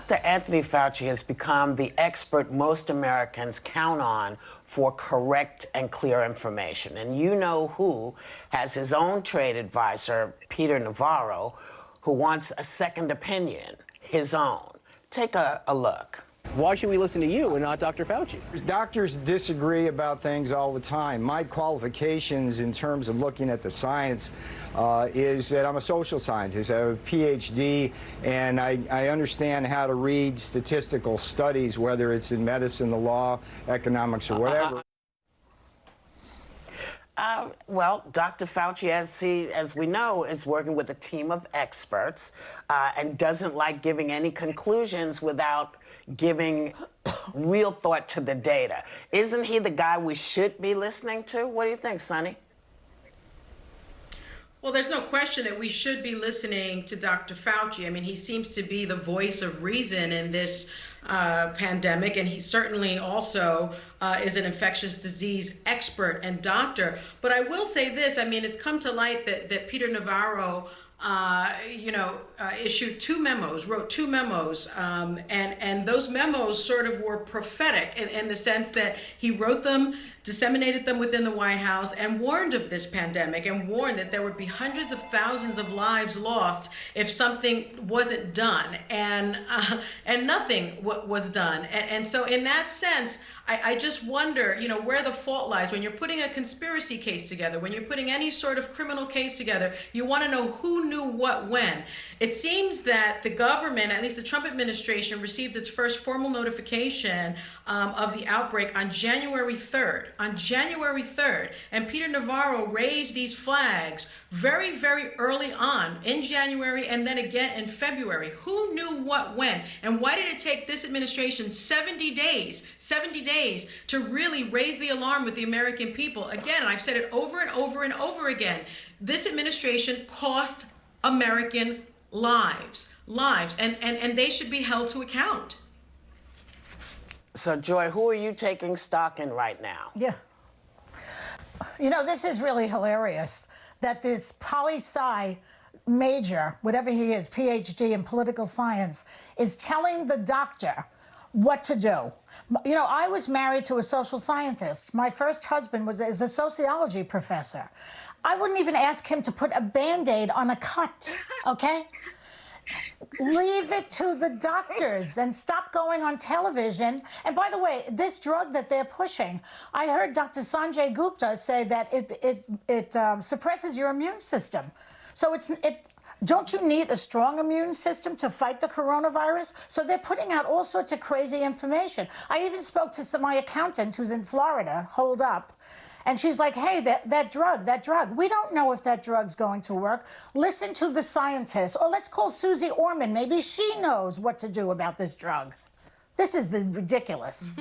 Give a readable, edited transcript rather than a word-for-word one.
Dr. Anthony Fauci has become the expert most Americans count on for correct and clear information. And you know who has his own trade advisor, Peter Navarro, who wants a second opinion, his own. Take a look. Why should we listen to you and not Dr. Fauci? Doctors disagree about things all the time. My qualifications in terms of looking at the science is that I'm a social scientist. I have a PhD, and I understand how to read statistical studies, whether it's in medicine, the law, economics, or whatever. Well, Dr. Fauci, as we know, is working with a team of experts and doesn't like giving any conclusions without giving real thought to the data. Isn't he the guy we should be listening to? What do you think, Sonny? Well, there's no question that we should be listening to Dr. Fauci. I mean, he seems to be the voice of reason in this pandemic, and he certainly also is an infectious disease expert and doctor. But I will say this, I mean, it's come to light that Peter Navarro issued wrote two memos, and those memos sort of were prophetic in the sense that he wrote them, disseminated them within the White House, and warned of this pandemic, and warned that there would be hundreds of thousands of lives lost if something wasn't done, and nothing was done. And so in that sense, I just wonder, where the fault lies. When you're putting a conspiracy case together, when you're putting any sort of criminal case together, you want to know who knew what when. It seems that the government, at least the Trump administration, received its first formal notification of the outbreak on January 3rd. On January 3rd. And Peter Navarro raised these flags very, very early on in January and then again in February. Who knew what when? And why did it take this administration 70 days to really raise the alarm with the American people? Again, I've said it over and over and over again. This administration cost American lives, and they should be held to account. So, Joy, who are you taking stock in right now? Yeah. This is really hilarious that this poli-sci major, whatever he is, PhD in political science, is telling the doctor what to do. I was married to a social scientist. My first husband is a sociology professor. I wouldn't even ask him to put a Band-Aid on a cut, okay? Leave it to the doctors and stop going on television. And by the way, this drug that they're pushing, I heard Dr. Sanjay Gupta say that it suppresses your immune system. So don't you need a strong immune system to fight the coronavirus? So they're putting out all sorts of crazy information. I even spoke to my accountant who's in Florida, hold up. And she's like, hey, that drug, we don't know if that drug's going to work. Listen to the scientists. Or let's call Susie Orman. Maybe she knows what to do about this drug. This is ridiculous.